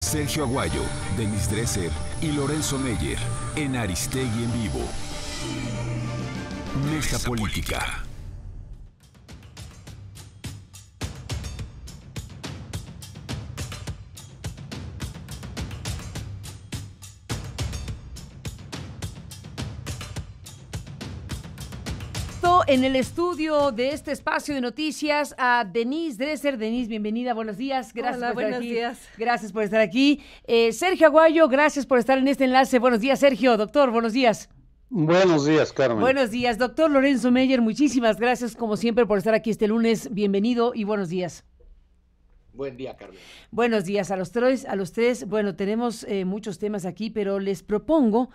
Sergio Aguayo, Denis Dresser y Lorenzo Meyer en Aristegui en Vivo. Mesa Política. En el estudio de este espacio de noticias a Denise Dresser. Denise, bienvenida, buenos días. Gracias Hola, por estar buenos aquí. días. Gracias por estar aquí. Sergio Aguayo, gracias por estar en este enlace. Buenos días, Sergio. Doctor, buenos días. Buenos días, Carmen. Buenos días, doctor Lorenzo Meyer. Muchísimas gracias, como siempre, por estar aquí este lunes. Bienvenido y buenos días. Buen día, Carmen. Buenos días a los tres. Bueno, tenemos muchos temas aquí, pero les propongo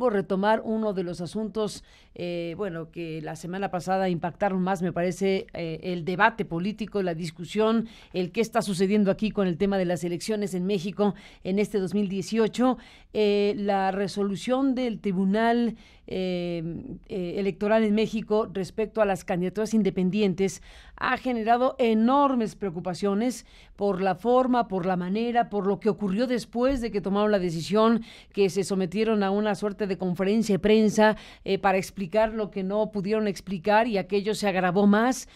retomar uno de los asuntos, que la semana pasada impactaron más, me parece, el debate político, la discusión, el qué está sucediendo aquí con el tema de las elecciones en México en este 2018, la resolución del Tribunal Electoral en México respecto a las candidaturas independientes ha generado enormes preocupaciones por la forma, por la manera, por lo que ocurrió después de que tomaron la decisión, que se sometieron a una suerte de conferencia de prensa para explicar lo que no pudieron explicar y aquello se agravó más.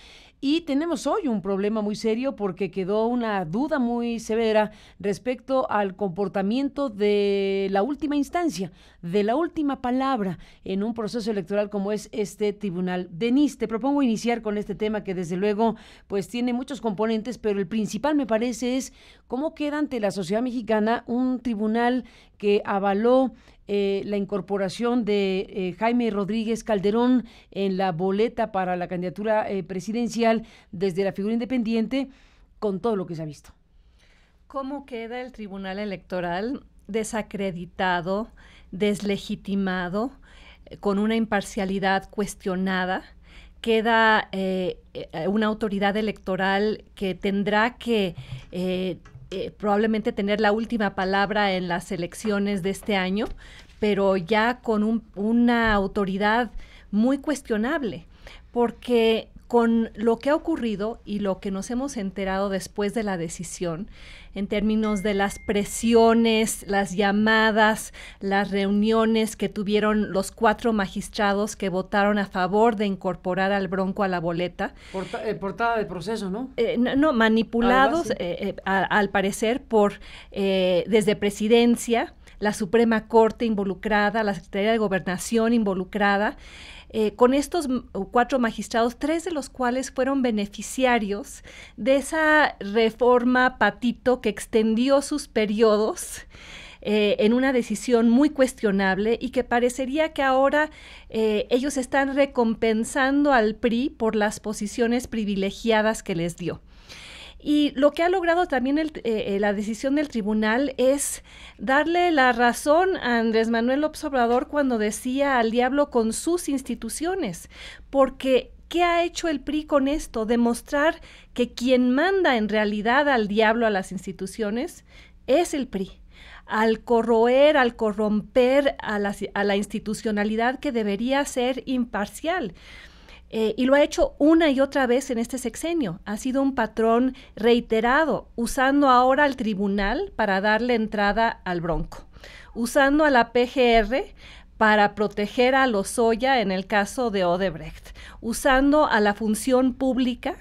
Y tenemos hoy un problema muy serio porque quedó una duda muy severa respecto al comportamiento de la última instancia, de la última palabra en un proceso electoral como es este tribunal. Denise, te propongo iniciar con este tema que desde luego pues tiene muchos componentes, pero el principal me parece es cómo queda ante la sociedad mexicana un tribunal que avaló la incorporación de Jaime Rodríguez Calderón en la boleta para la candidatura presidencial desde la figura independiente, con todo lo que se ha visto. ¿Cómo queda el Tribunal Electoral desacreditado, deslegitimado, con una imparcialidad cuestionada? Queda una autoridad electoral que tendrá que probablemente tener la última palabra en las elecciones de este año, pero ya con una autoridad muy cuestionable, porque con lo que ha ocurrido y lo que nos hemos enterado después de la decisión, en términos de las presiones, las llamadas, las reuniones que tuvieron los 4 magistrados que votaron a favor de incorporar al Bronco a la boleta. Portada de proceso, ¿no? No, manipulados, al parecer, desde Presidencia, la Suprema Corte involucrada, la Secretaría de Gobernación involucrada, con estos 4 magistrados, 3 de los cuales fueron beneficiarios de esa reforma patito que extendió sus periodos en una decisión muy cuestionable y que parecería que ahora ellos están recompensando al PRI por las posiciones privilegiadas que les dio. Y lo que ha logrado también la decisión del tribunal es darle la razón a Andrés Manuel López Obrador cuando decía al diablo con sus instituciones, porque ¿qué ha hecho el PRI con esto? Demostrar que quien manda en realidad al diablo a las instituciones es el PRI. Al corroer, al corromper a la institucionalidad que debería ser imparcial. Y lo ha hecho una y otra vez en este sexenio. Ha sido un patrón reiterado, usando ahora al tribunal para darle entrada al Bronco, usando a la PGR para proteger a Lozoya en el caso de Odebrecht, usando a la función pública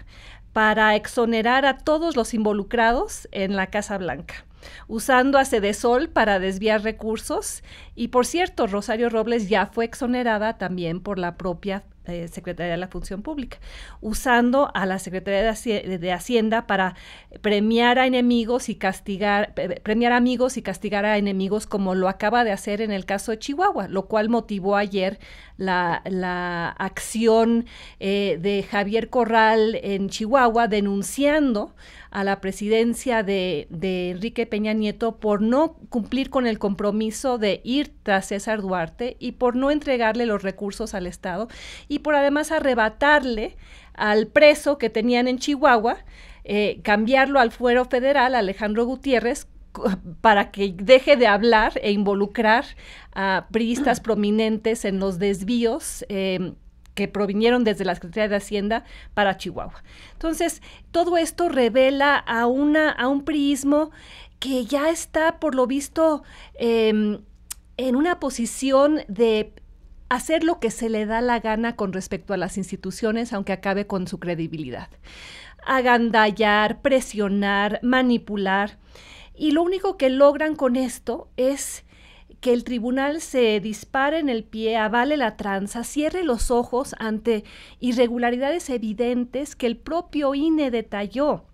para exonerar a todos los involucrados en la Casa Blanca, usando a Cedesol para desviar recursos. Y por cierto, Rosario Robles ya fue exonerada también por la propia Secretaría de la Función Pública, usando a la Secretaría de Hacienda para premiar a enemigos y premiar amigos y castigar a enemigos, como lo acaba de hacer en el caso de Chihuahua, lo cual motivó ayer la acción de Javier Corral en Chihuahua, denunciando a la presidencia de Enrique Peña Nieto por no cumplir con el compromiso de ir tras César Duarte y por no entregarle los recursos al Estado y por además arrebatarle al preso que tenían en Chihuahua, cambiarlo al fuero federal, Alejandro Gutiérrez, para que deje de hablar e involucrar a priistas prominentes en los desvíos que provinieron desde la Secretaría de Hacienda para Chihuahua. Entonces, todo esto revela a un priismo que ya está, por lo visto, en una posición de hacer lo que se le da la gana con respecto a las instituciones, aunque acabe con su credibilidad. Agandallar, presionar, manipular. Y lo único que logran con esto es que el tribunal se dispare en el pie, avale la tranza, cierre los ojos ante irregularidades evidentes que el propio INE detalló.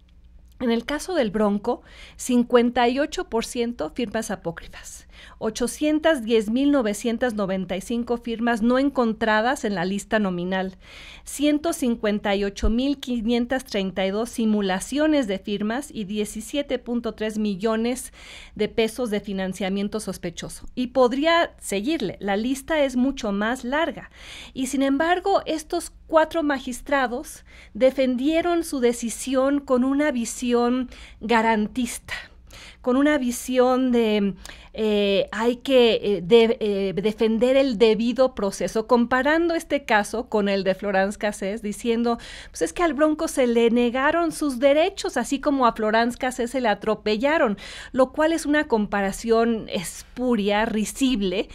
En el caso del Bronco, 58% firmas apócrifas, 810,995 firmas no encontradas en la lista nominal, 158,532 simulaciones de firmas y 17.3 millones de pesos de financiamiento sospechoso. Y podría seguirle, la lista es mucho más larga. Y sin embargo, estos 4 magistrados defendieron su decisión con una visión garantista, con una visión de hay que defender el debido proceso, comparando este caso con el de Florence Cassés, diciendo, pues es que al Bronco se le negaron sus derechos, así como a Florence Cassés se le atropellaron, lo cual es una comparación espuria, risible,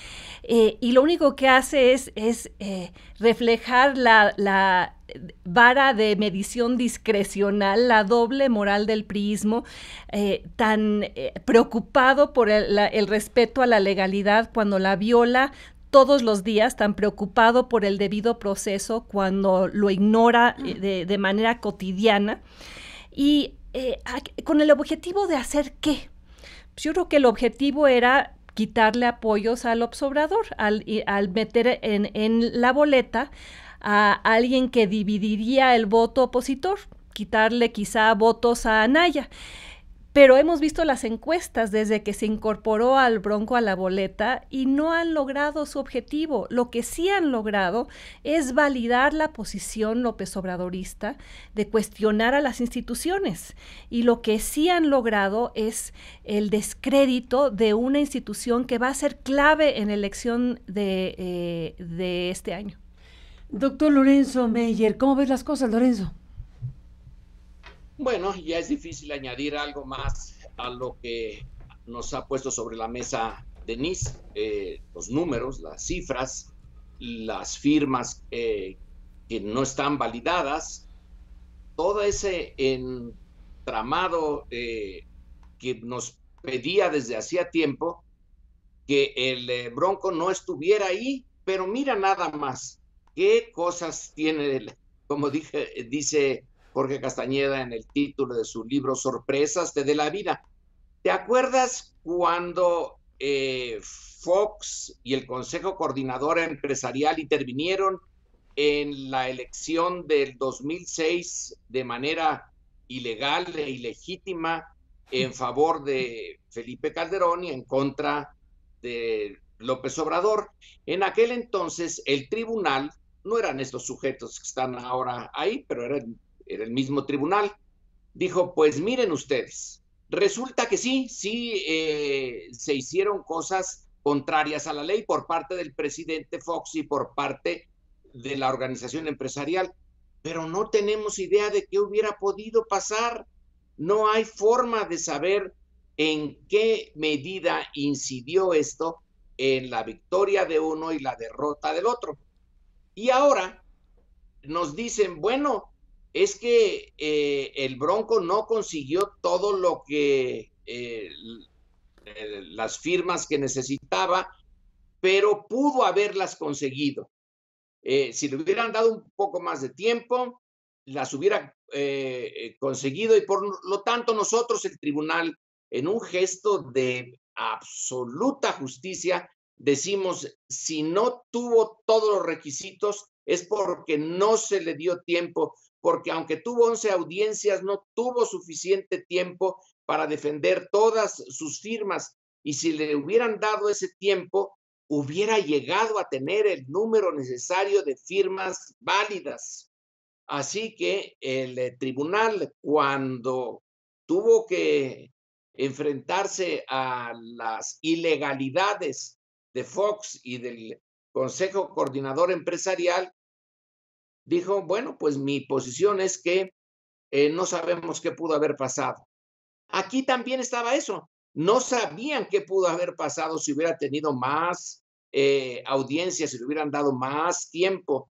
y lo único que hace es reflejar la vara de medición discrecional, la doble moral del priismo, tan preocupado por el respeto a la legalidad cuando la viola todos los días, tan preocupado por el debido proceso cuando lo ignora de manera cotidiana, y con el objetivo de hacer ¿qué? Pues yo creo que el objetivo era quitarle apoyos a López Obrador, al meter en la boleta a alguien que dividiría el voto opositor, quitarle quizá votos a Anaya. Pero hemos visto las encuestas desde que se incorporó al Bronco a la boleta y no han logrado su objetivo. Lo que sí han logrado es validar la posición López Obradorista de cuestionar a las instituciones. Y lo que sí han logrado es el descrédito de una institución que va a ser clave en la elección de este año. Doctor Lorenzo Meyer, ¿cómo ves las cosas, Lorenzo? Bueno, ya es difícil añadir algo más a lo que nos ha puesto sobre la mesa Denise, los números, las cifras, las firmas que no están validadas, todo ese entramado que nos pedía desde hacía tiempo que el Bronco no estuviera ahí, pero mira nada más, qué cosas tiene, como dice Jorge Castañeda en el título de su libro Sorpresas de la vida. ¿Te acuerdas cuando Fox y el Consejo Coordinador Empresarial intervinieron en la elección del 2006 de manera ilegal e ilegítima en favor de Felipe Calderón y en contra de López Obrador? En aquel entonces el tribunal, no eran estos sujetos que están ahora ahí, pero era el mismo tribunal, dijo, pues miren ustedes, resulta que sí se hicieron cosas contrarias a la ley por parte del presidente Fox y por parte de la organización empresarial, pero no tenemos idea de qué hubiera podido pasar. No hay forma de saber en qué medida incidió esto en la victoria de uno y la derrota del otro. Y ahora nos dicen, bueno, es que el Bronco no consiguió todo lo que las firmas que necesitaba, pero pudo haberlas conseguido. Si le hubieran dado un poco más de tiempo, las hubiera conseguido, y por lo tanto nosotros, el tribunal, en un gesto de absoluta justicia, decimos, si no tuvo todos los requisitos es porque no se le dio tiempo, porque aunque tuvo 11 audiencias, no tuvo suficiente tiempo para defender todas sus firmas, y si le hubieran dado ese tiempo, hubiera llegado a tener el número necesario de firmas válidas. Así que el tribunal, cuando tuvo que enfrentarse a las ilegalidades de Fox y del Consejo Coordinador Empresarial, dijo, bueno, pues mi posición es que no sabemos qué pudo haber pasado. Aquí también estaba eso. no sabían qué pudo haber pasado si hubiera tenido más audiencia, si le hubieran dado más tiempo.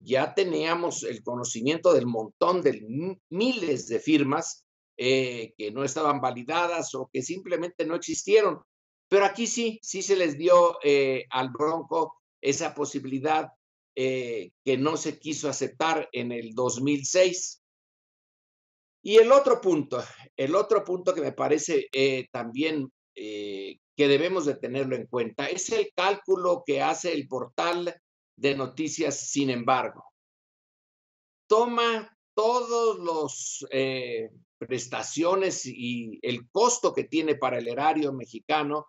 Ya teníamos el conocimiento del montón de miles de firmas que no estaban validadas o que simplemente no existieron. Pero aquí sí se les dio al Bronco esa posibilidad que no se quiso aceptar en el 2006. Y el otro punto que me parece también que debemos de tenerlo en cuenta es el cálculo que hace el portal de noticias, sin embargo. Toma todos los prestaciones y el costo que tiene para el erario mexicano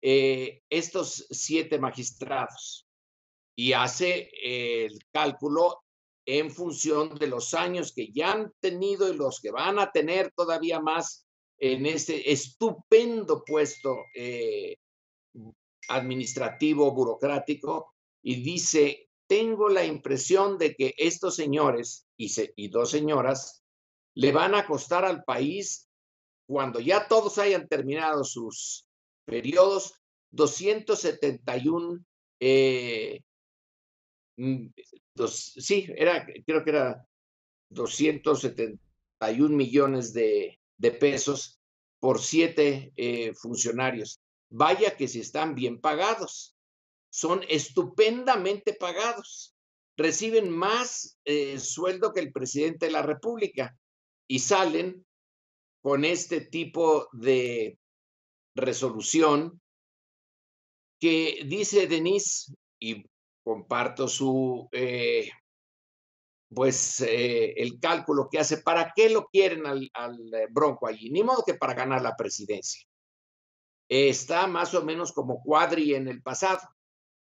estos 7 magistrados y hace el cálculo en función de los años que ya han tenido y los que van a tener todavía más en este estupendo puesto administrativo, burocrático, y dice, tengo la impresión de que estos señores y 2 señoras le van a costar al país, cuando ya todos hayan terminado sus periodos, 271 creo que era 271 millones de pesos por 7 funcionarios. Vaya que si están bien pagados, son estupendamente pagados, reciben más sueldo que el presidente de la República y salen con este tipo de resolución que dice Denise, y comparto su el cálculo que hace. ¿Para qué lo quieren al Bronco allí? Ni modo que para ganar la presidencia. Está más o menos como Cuadri en el pasado,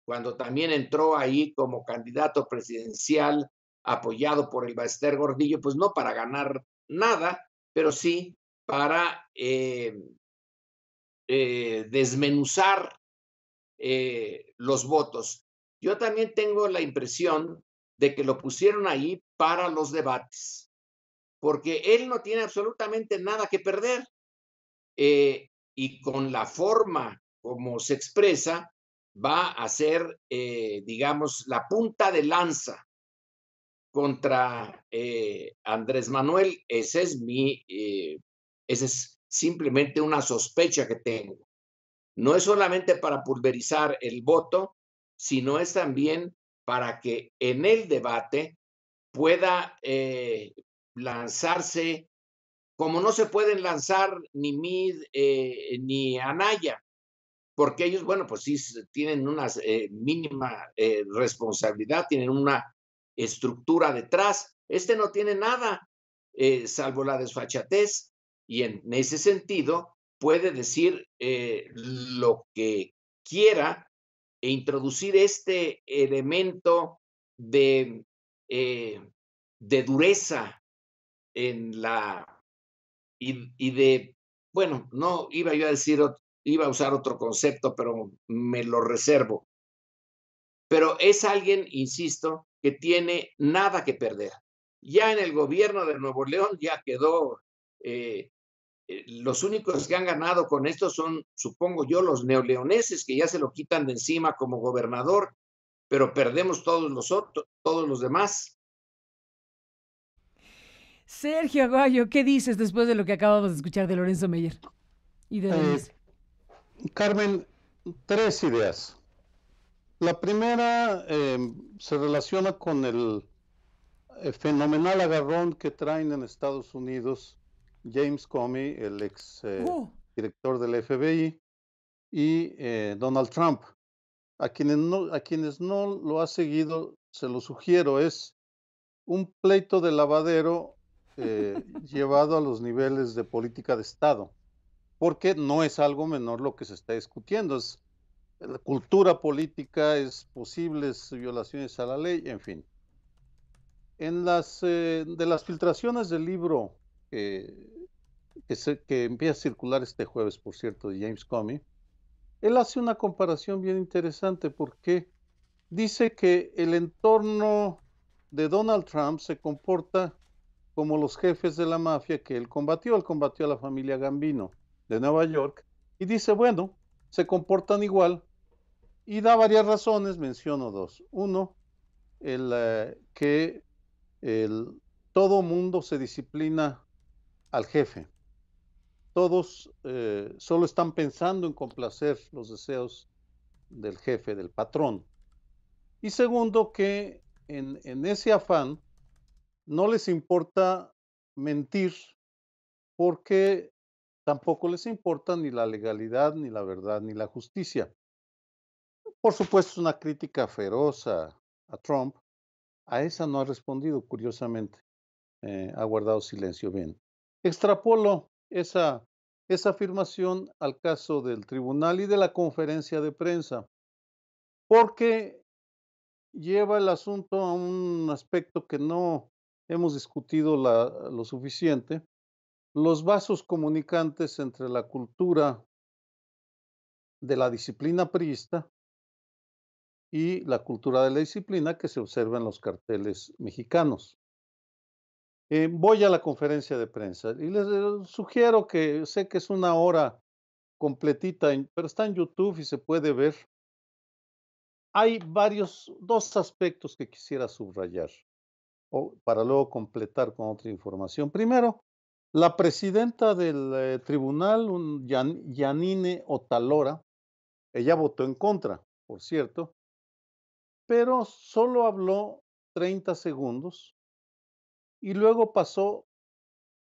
cuando también entró ahí como candidato presidencial apoyado por el Ballester Gordillo, pues no para ganar nada, pero sí para desmenuzar los votos. Yo también tengo la impresión de que lo pusieron ahí para los debates, porque él no tiene absolutamente nada que perder. Y con la forma como se expresa, va a ser, digamos, la punta de lanza contra Andrés Manuel. Esa es simplemente una sospecha que tengo. No es solamente para pulverizar el voto, sino es también para que en el debate pueda lanzarse, como no se pueden lanzar ni Mid ni Anaya, porque ellos, bueno, pues sí tienen una mínima responsabilidad, tienen una estructura detrás. Este no tiene nada, salvo la desfachatez, y en ese sentido puede decir lo que quiera e introducir este elemento de dureza en la y de, bueno, no iba yo a decir, iba a usar otro concepto, pero me lo reservo. Pero es alguien, insisto, que tiene nada que perder. Ya en el gobierno de Nuevo León ya quedó, los únicos que han ganado con esto son, supongo yo, los neoleoneses, que ya se lo quitan de encima como gobernador, pero perdemos todos los demás. Sergio Aguayo, ¿qué dices después de lo que acabamos de escuchar de Lorenzo Meyer y de Denise? Carmen, 3 ideas. La primera se relaciona con el fenomenal agarrón que traen en Estados Unidos James Comey, el ex director del FBI, y Donald Trump. A quienes no lo ha seguido, se lo sugiero, es un pleito de lavadero llevado a los niveles de política de Estado, porque no es algo menor lo que se está discutiendo, es la cultura política, es posibles violaciones a la ley, en fin. En de las filtraciones del libro que empieza a circular este jueves, por cierto, de James Comey, él hace una comparación bien interesante porque dice que el entorno de Donald Trump se comporta como los jefes de la mafia que él combatió. Él combatió a la familia Gambino de Nueva York Y dice, bueno, se comportan igual y da varias razones, menciono dos. Uno, que todo mundo se disciplina al jefe. Todos solo están pensando en complacer los deseos del jefe, del patrón. Y segundo, que en ese afán no les importa mentir porque tampoco les importa ni la legalidad, ni la verdad, ni la justicia. Por supuesto, es una crítica feroz a Trump. A esa no ha respondido, curiosamente. Ha guardado silencio bien. Extrapolo esa afirmación al caso del tribunal y de la conferencia de prensa, porque lleva el asunto a un aspecto que no hemos discutido lo suficiente, los vasos comunicantes entre la cultura de la disciplina priista y la cultura de la disciplina que se observa en los carteles mexicanos. Voy a la conferencia de prensa y les sugiero que sé que es una hora completita, pero está en YouTube y se puede ver. Hay dos aspectos que quisiera subrayar para luego completar con otra información. Primero, la presidenta del tribunal, Yanine Otalora, ella votó en contra, por cierto, pero solo habló 30 segundos y luego pasó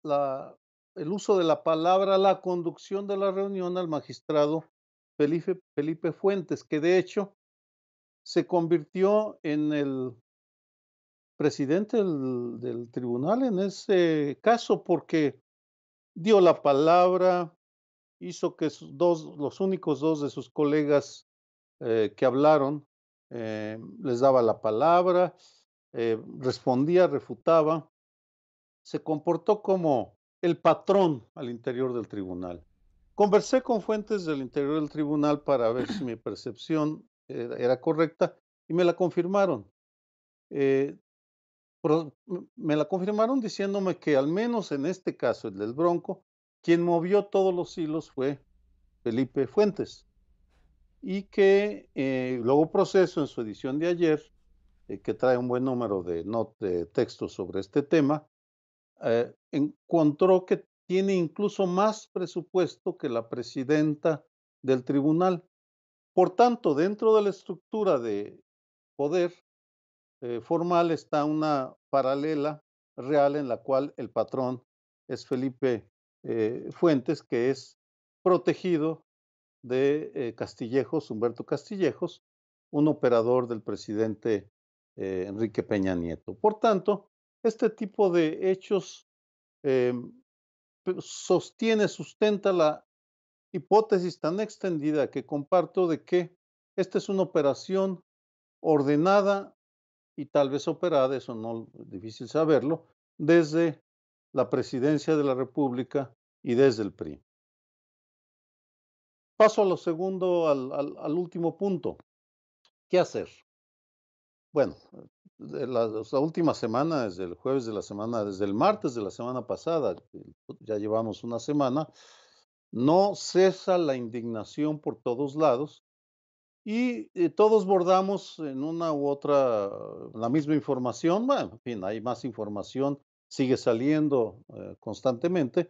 la, el uso de la palabra, la conducción de la reunión al magistrado Felipe Fuentes, que de hecho se convirtió en el presidente del tribunal en ese caso porque dio la palabra, hizo que los únicos dos de sus colegas que hablaron, les daba la palabra, respondía, refutaba, se comportó como el patrón al interior del tribunal. Conversé con fuentes del interior del tribunal para ver si mi percepción era correcta y me la confirmaron. Eh, Me la confirmaron diciéndome que al menos en este caso, el del Bronco, quien movió todos los hilos fue Felipe Fuentes y que luego Proceso en su edición de ayer, que trae un buen número de textos sobre este tema, encontró que tiene incluso más presupuesto que la presidenta del tribunal. Por tanto, dentro de la estructura de poder formal está una paralela real en la cual el patrón es Felipe Fuentes, que es protegido de Castillejos, Humberto Castillejos, un operador del presidente Enrique Peña Nieto. Por tanto, este tipo de hechos eh, sustenta la hipótesis tan extendida que comparto de que esta es una operación ordenada y tal vez operada, eso no es difícil saberlo, desde la presidencia de la República y desde el PRI. Paso a lo segundo, al último punto. ¿Qué hacer? Bueno, la última semana, desde el jueves de la semana, desde el martes de la semana pasada, ya llevamos una semana, no cesa la indignación por todos lados y todos bordamos en una u otra la misma información. Bueno, en fin, hay más información, sigue saliendo constantemente,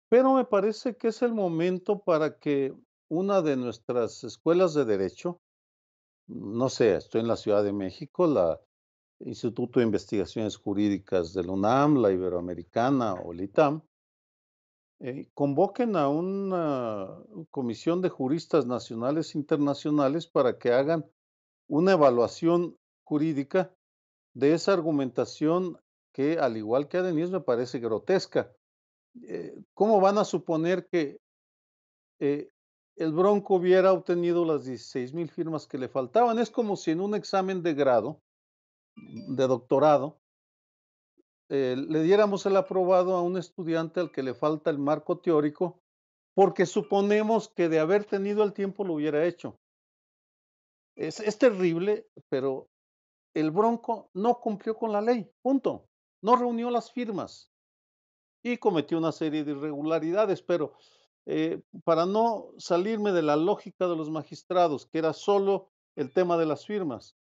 pero me parece que es el momento para que una de nuestras escuelas de derecho, no sé, estoy en la Ciudad de México, la Instituto de Investigaciones Jurídicas de la UNAM, la Iberoamericana o el ITAM, convoquen a una comisión de juristas nacionales e internacionales para que hagan una evaluación jurídica de esa argumentación que, al igual que a Denise, me parece grotesca. ¿Cómo van a suponer que eh, el Bronco hubiera obtenido las 16,000 firmas que le faltaban? Es como si en un examen de grado, de doctorado, le diéramos el aprobado a un estudiante al que le falta el marco teórico, porque suponemos que de haber tenido el tiempo lo hubiera hecho. Es terrible, pero el Bronco no cumplió con la ley, punto. No reunió las firmas y cometió una serie de irregularidades, pero para no salirme de la lógica de los magistrados, que era solo el tema de las firmas,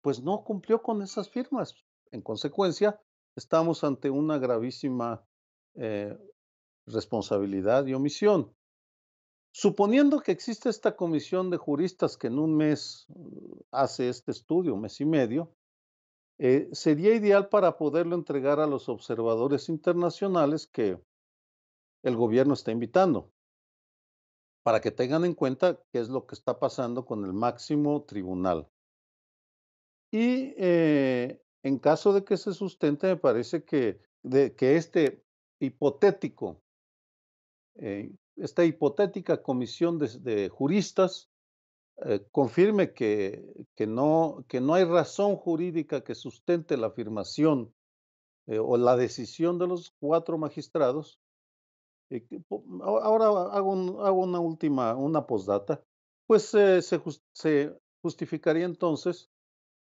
pues no cumplió con esas firmas. En consecuencia, estamos ante una gravísima responsabilidad y omisión. Suponiendo que existe esta comisión de juristas que en un mes hace este estudio, un mes y medio, sería ideal para poderlo entregar a los observadores internacionales que el gobierno está invitando, para que tengan en cuenta qué es lo que está pasando con el máximo tribunal. Y en caso de que se sustente, me parece que este hipotético, esta hipotética comisión de juristas confirme que no hay razón jurídica que sustente la afirmación o la decisión de los 4 magistrados. Ahora hago una postdata, pues se justificaría entonces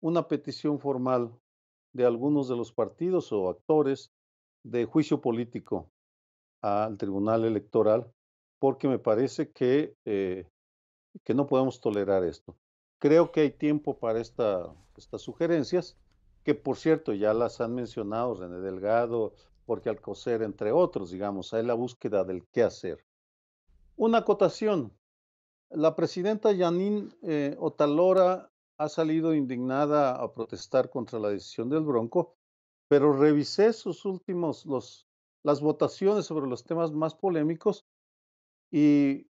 una petición formal de algunos de los partidos o actores de juicio político al Tribunal Electoral, porque me parece que no podemos tolerar esto. Creo que hay tiempo para estas sugerencias, que por cierto ya las han mencionado René Delgado, Jorge Alcocer, entre otros, digamos, hay la búsqueda del qué hacer. Una acotación. La presidenta Yanín Otalora ha salido indignada a protestar contra la decisión del Bronco, pero revisé las votaciones sobre los temas más polémicos y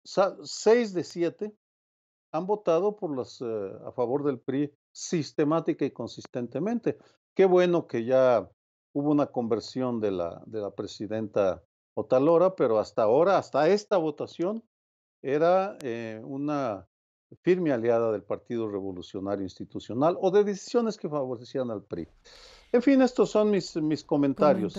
6 de 7 han votado a favor del PRI sistemática y consistentemente. Qué bueno que ya hubo una conversión de la presidenta Otalora, pero hasta ahora, hasta esta votación, era una firme aliada del Partido Revolucionario Institucional o de decisiones que favorecían al PRI. En fin, estos son mis comentarios.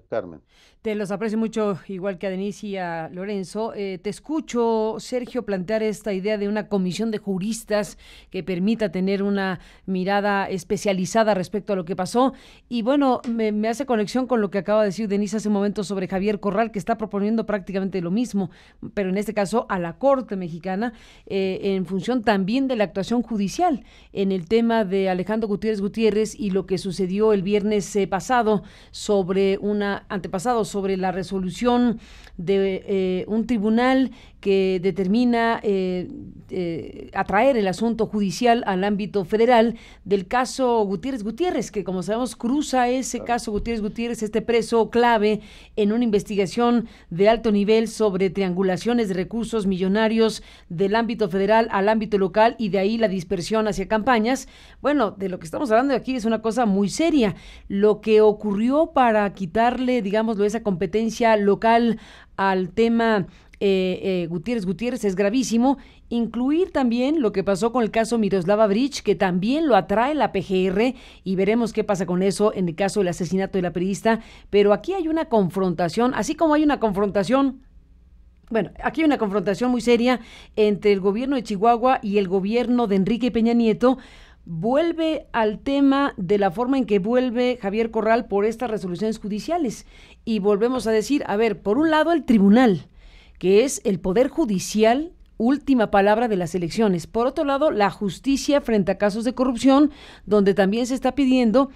Carmen. Te los aprecio mucho, igual que a Denise y a Lorenzo. Te escucho, Sergio, plantear esta idea de una comisión de juristas que permita tener una mirada especializada respecto a lo que pasó. Y bueno, me hace conexión con lo que acaba de decir Denise hace un momento sobre Javier Corral, que está proponiendo prácticamente lo mismo, pero en este caso a la Corte Mexicana, en función también de la actuación judicial en el tema de Alejandro Gutiérrez y lo que sucedió el viernes pasado antepasado sobre la resolución de un tribunal que determina atraer el asunto judicial al ámbito federal del caso Gutiérrez, que como sabemos cruza ese caso Gutiérrez, este preso clave en una investigación de alto nivel sobre triangulaciones de recursos millonarios del ámbito federal al ámbito local y de ahí la dispersión hacia campañas. Bueno, de lo que estamos hablando aquí es una cosa muy seria. Lo que ocurrió para quitarle, digámoslo, esa competencia local al tema Gutiérrez es gravísimo. Incluir también lo que pasó con el caso Miroslava Bridge, que también lo atrae la PGR, y veremos qué pasa con eso en el caso del asesinato de la periodista. Pero aquí hay una confrontación, así como hay una confrontación, bueno, aquí hay una confrontación muy seria entre el gobierno de Chihuahua y el gobierno de Enrique Peña Nieto. Vuelve al tema de la forma en que vuelve Javier Corral por estas resoluciones judiciales. Y volvemos a decir, a ver, por un lado el tribunal, que es el poder judicial, última palabra de las elecciones. Por otro lado, la justicia frente a casos de corrupción, donde también se está pidiendo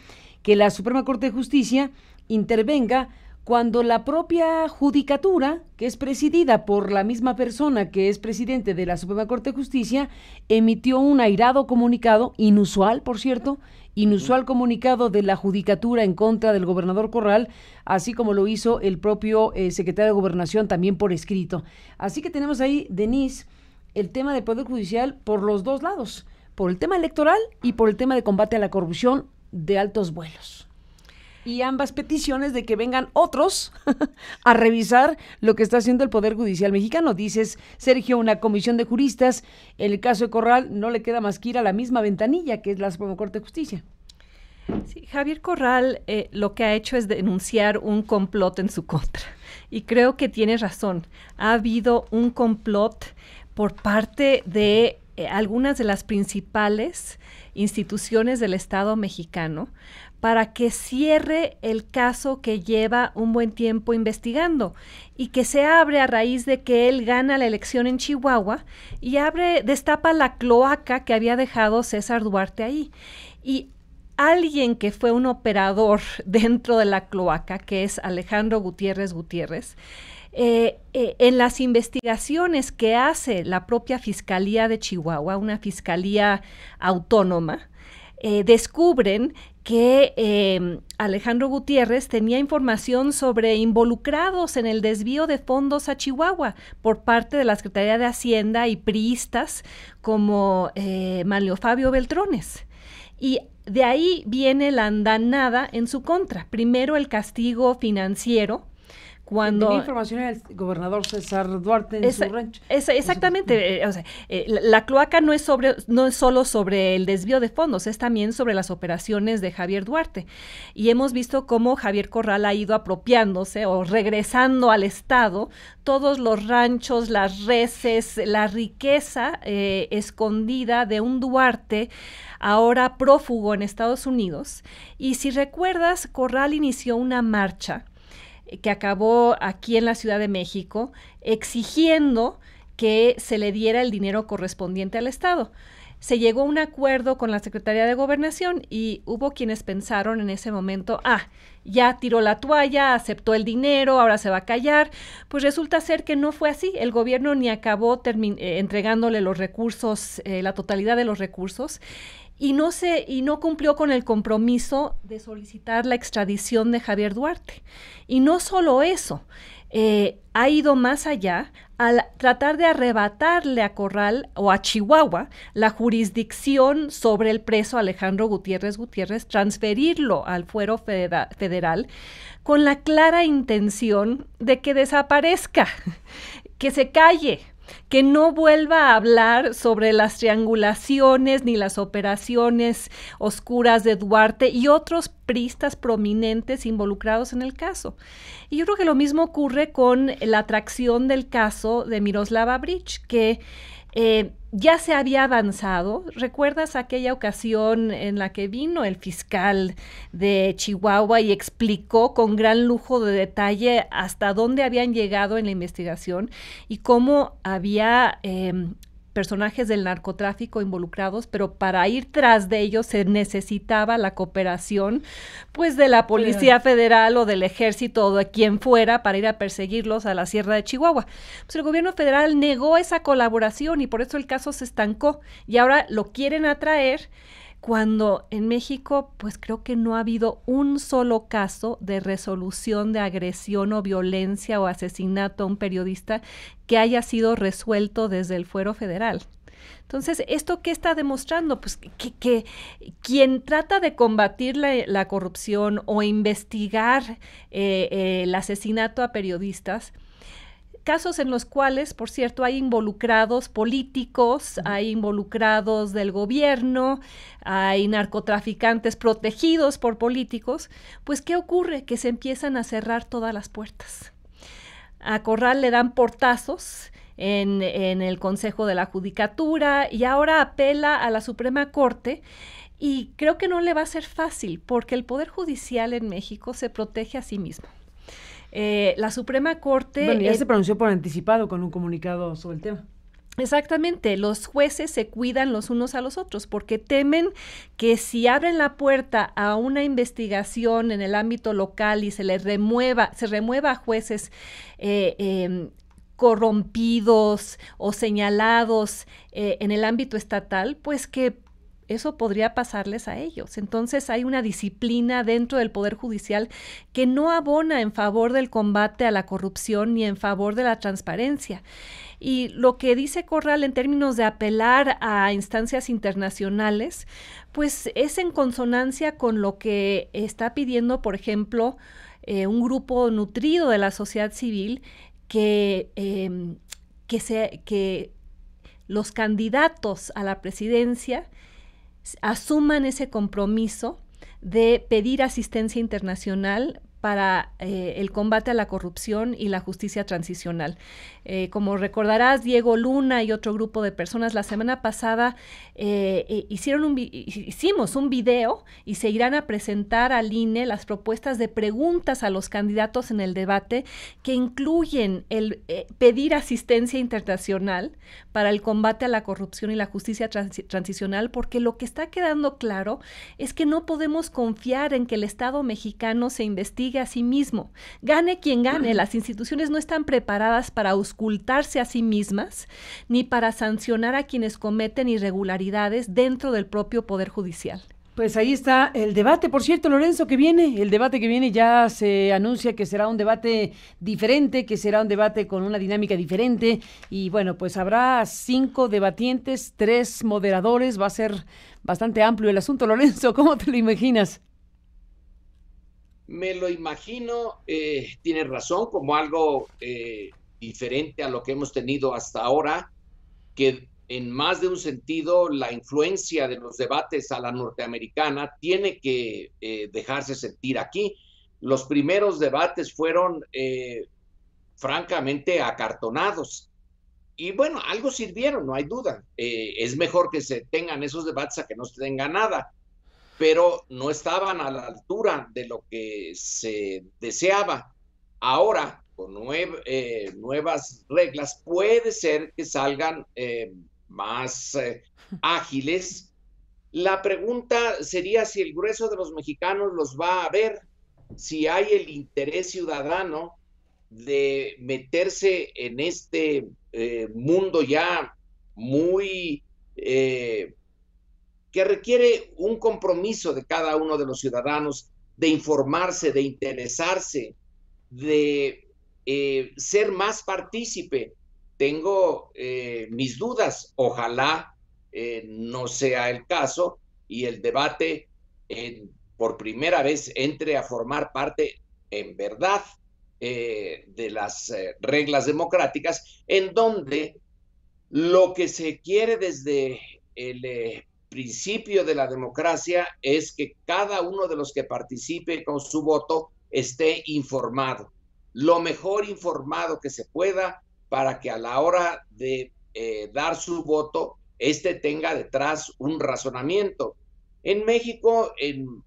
que la Suprema Corte de Justicia intervenga cuando la propia judicatura, que es presidida por la misma persona que es presidente de la Suprema Corte de Justicia, emitió un airado comunicado, inusual, por cierto, comunicado de la judicatura en contra del gobernador Corral, así como lo hizo el propio secretario de Gobernación también por escrito. Así que tenemos ahí, Denise, el tema del Poder Judicial por los dos lados, por el tema electoral y por el tema de combate a la corrupción de altos vuelos. Y ambas peticiones de que vengan otros a revisar lo que está haciendo el Poder Judicial mexicano. Dices, Sergio, una comisión de juristas. En el caso de Corral no le queda más que ir a la misma ventanilla, que es la Suprema Corte de Justicia. Sí, Javier Corral lo que ha hecho es denunciar un complot en su contra. Y creo que tiene razón. Ha habido un complot por parte de algunas de las principales instituciones del Estado mexicano para que cierre el caso que lleva un buen tiempo investigando y que se abre a raíz de que él gana la elección en Chihuahua y destapa la cloaca que había dejado César Duarte ahí. Y alguien que fue un operador dentro de la cloaca, que es Alejandro Gutiérrez Gutiérrez, en las investigaciones que hace la propia Fiscalía de Chihuahua, una fiscalía autónoma, descubren que Alejandro Gutiérrez tenía información sobre involucrados en el desvío de fondos a Chihuahua por parte de la Secretaría de Hacienda y priistas como Manlio Fabio Beltrones. Y de ahí viene la andanada en su contra. Primero el castigo financiero, cuando tenía información el gobernador César Duarte en su rancho. Exactamente. La cloaca no es solo sobre el desvío de fondos, es también sobre las operaciones de Javier Duarte. Y hemos visto cómo Javier Corral ha ido apropiándose o regresando al Estado todos los ranchos, las reses, la riqueza escondida de un Duarte ahora prófugo en Estados Unidos. Y si recuerdas, Corral inició una marcha que acabó aquí en la Ciudad de México, exigiendo que se le diera el dinero correspondiente al Estado. Se llegó a un acuerdo con la Secretaría de Gobernación y hubo quienes pensaron en ese momento, ya tiró la toalla, aceptó el dinero, ahora se va a callar. Pues resulta ser que no fue así. El gobierno ni acabó entregándole los recursos, la totalidad de los recursos, y no cumplió con el compromiso de solicitar la extradición de Javier Duarte. Y no solo eso, ha ido más allá al tratar de arrebatarle a Corral o a Chihuahua la jurisdicción sobre el preso Alejandro Gutiérrez Gutiérrez, transferirlo al fuero federal con la clara intención de que desaparezca, que se calle, que no vuelva a hablar sobre las triangulaciones ni las operaciones oscuras de Duarte y otros priistas prominentes involucrados en el caso. Y yo creo que lo mismo ocurre con la atracción del caso de Miroslava Bridge, que ya se había avanzado. ¿Recuerdas aquella ocasión en la que vino el fiscal de Chihuahua y explicó con gran lujo de detalle hasta dónde habían llegado en la investigación y cómo había personajes del narcotráfico involucrados, pero para ir tras de ellos se necesitaba la cooperación pues de la Policía Federal o del Ejército o de quien fuera para ir a perseguirlos a la Sierra de Chihuahua? Pues el gobierno federal negó esa colaboración y por eso el caso se estancó y ahora lo quieren atraer cuando en México pues creo que no ha habido un solo caso de resolución de agresión o violencia o asesinato a un periodista que haya sido resuelto desde el fuero federal. Entonces, ¿esto qué está demostrando? Pues que quien trata de combatir la corrupción o investigar el asesinato a periodistas, casos en los cuales, por cierto, hay involucrados políticos, hay involucrados del gobierno, hay narcotraficantes protegidos por políticos, pues ¿qué ocurre? Que se empiezan a cerrar todas las puertas. A Corral le dan portazos en el Consejo de la Judicatura y ahora apela a la Suprema Corte y creo que no le va a ser fácil porque el Poder Judicial en México se protege a sí mismo. La Suprema Corte... Bueno, ya se pronunció por anticipado con un comunicado sobre el tema. Exactamente, los jueces se cuidan los unos a los otros porque temen que si abren la puerta a una investigación en el ámbito local y se remueva a jueces corrompidos o señalados en el ámbito estatal, pues que eso podría pasarles a ellos. Entonces hay una disciplina dentro del Poder Judicial que no abona en favor del combate a la corrupción ni en favor de la transparencia. Y lo que dice Corral en términos de apelar a instancias internacionales, pues es en consonancia con lo que está pidiendo, por ejemplo, un grupo nutrido de la sociedad civil que los candidatos a la presidencia asuman ese compromiso de pedir asistencia internacional para el combate a la corrupción y la justicia transicional. Como recordarás, Diego Luna y otro grupo de personas la semana pasada hicimos un video y se irán a presentar al INE las propuestas de preguntas a los candidatos en el debate que incluyen el pedir asistencia internacional para el combate a la corrupción y la justicia transicional, porque lo que está quedando claro es que no podemos confiar en que el Estado mexicano se investigue a sí mismo. Gane quien gane, las instituciones no están preparadas para auscultarse a sí mismas ni para sancionar a quienes cometen irregularidades dentro del propio Poder Judicial. Pues ahí está el debate, por cierto, Lorenzo, el debate que viene ya se anuncia que será un debate diferente, que será un debate con una dinámica diferente y bueno, pues habrá 5 debatientes, 3 moderadores, va a ser bastante amplio el asunto. Lorenzo, ¿cómo te lo imaginas? Me lo imagino, tienes razón, como algo diferente a lo que hemos tenido hasta ahora, que en más de un sentido la influencia de los debates a la norteamericana tiene que dejarse sentir aquí. Los primeros debates fueron francamente acartonados. Y bueno, algo sirvieron, no hay duda. Es mejor que se tengan esos debates a que no se tenga nada, pero no estaban a la altura de lo que se deseaba. Ahora, con nuevas reglas, puede ser que salgan más ágiles. La pregunta sería si el grueso de los mexicanos los va a ver, si hay el interés ciudadano de meterse en este mundo ya muy que requiere un compromiso de cada uno de los ciudadanos, de informarse, de interesarse, de ser más partícipe. Tengo mis dudas, ojalá no sea el caso y el debate por primera vez entre a formar parte en verdad de las reglas democráticas, en donde lo que se quiere desde el principio de la democracia es que cada uno de los que participe con su voto esté informado, lo mejor informado que se pueda, para que a la hora de dar su voto, tenga detrás un razonamiento. En México, en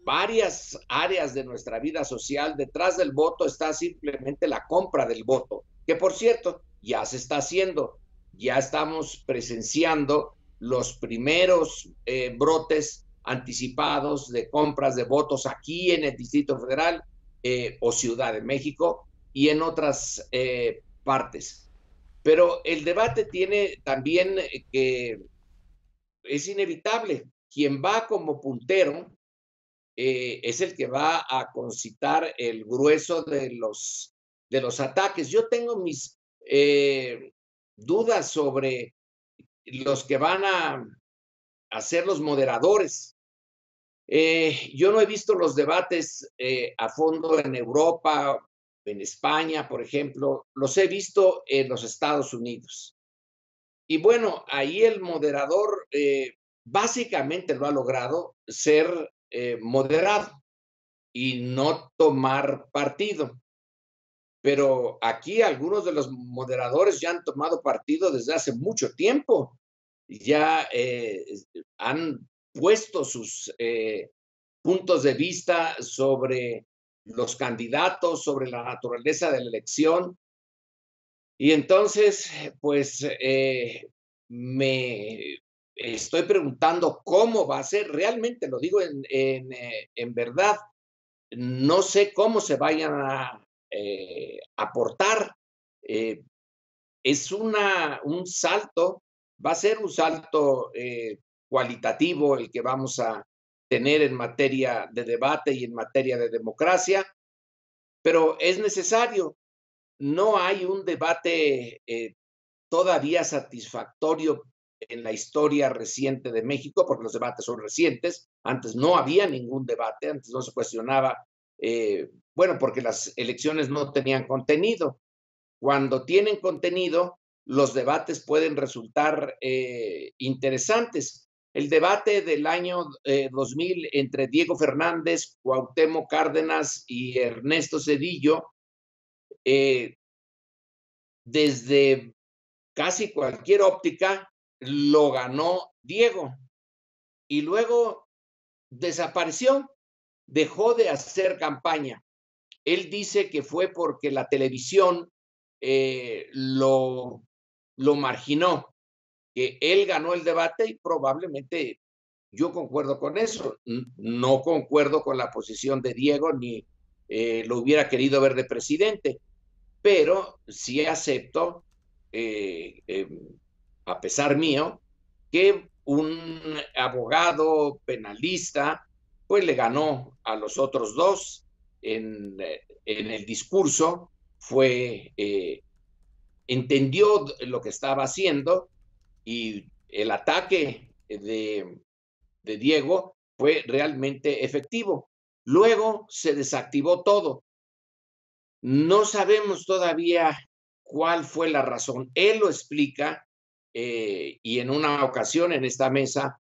varias áreas de nuestra vida social, detrás del voto está simplemente la compra del voto, que por cierto, ya se está haciendo, ya estamos presenciando los primeros brotes anticipados de compras de votos aquí en el Distrito Federal o Ciudad de México y en otras partes. Pero el debate tiene también que es inevitable. Quien va como puntero es el que va a concitar el grueso de los ataques. Yo tengo mis dudas sobre los que van a ser los moderadores. Yo no he visto los debates a fondo en Europa, en España, por ejemplo, los he visto en los Estados Unidos. Y bueno, ahí el moderador básicamente lo ha logrado, ser moderado y no tomar partido. Pero aquí algunos de los moderadores ya han tomado partido desde hace mucho tiempo. Ya han puesto sus puntos de vista sobre los candidatos, sobre la naturaleza de la elección. Y entonces, pues, me estoy preguntando cómo va a ser. Realmente lo digo en verdad. No sé cómo se vayan a aportar. Es un salto, va a ser un salto cualitativo el que vamos a tener en materia de debate y en materia de democracia, pero es necesario. No hay un debate todavía satisfactorio en la historia reciente de México, porque los debates son recientes. Antes no había ningún debate, antes no se cuestionaba, bueno, porque las elecciones no tenían contenido. Cuando tienen contenido, los debates pueden resultar interesantes. El debate del año 2000 entre Diego Fernández, Cuauhtémoc Cárdenas y Ernesto Zedillo, desde casi cualquier óptica, lo ganó Diego. Y luego desapareció, dejó de hacer campaña. Él dice que fue porque la televisión lo marginó, que él ganó el debate y probablemente yo concuerdo con eso. No concuerdo con la posición de Diego ni lo hubiera querido ver de presidente, pero sí acepto, a pesar mío, que un abogado penalista pues le ganó a los otros dos en el discurso, entendió lo que estaba haciendo y el ataque de Diego fue realmente efectivo. Luego se desactivó todo. No sabemos todavía cuál fue la razón. Él lo explica y en una ocasión en esta mesa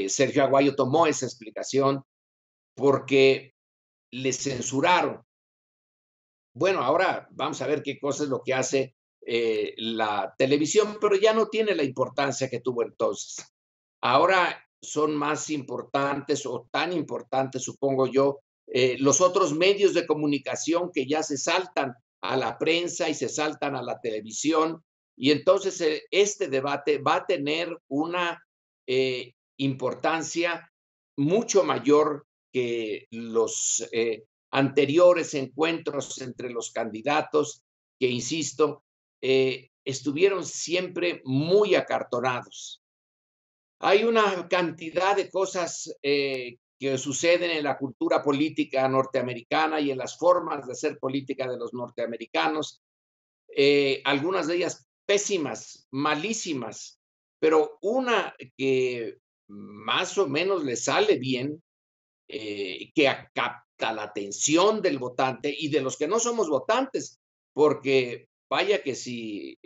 Sergio Aguayo tomó esa explicación porque le censuraron. Bueno, ahora vamos a ver qué cosa es lo que hace la televisión, pero ya no tiene la importancia que tuvo entonces. Ahora son más importantes o tan importantes, supongo yo, los otros medios de comunicación que ya se saltan a la prensa y se saltan a la televisión. Y entonces este debate va a tener una importancia mucho mayor que los anteriores encuentros entre los candidatos, que, insisto, estuvieron siempre muy acartonados. Hay una cantidad de cosas que suceden en la cultura política norteamericana y en las formas de hacer política de los norteamericanos, algunas de ellas pésimas, malísimas, pero una que más o menos le sale bien, que capta la atención del votante y de los que no somos votantes, porque vaya que si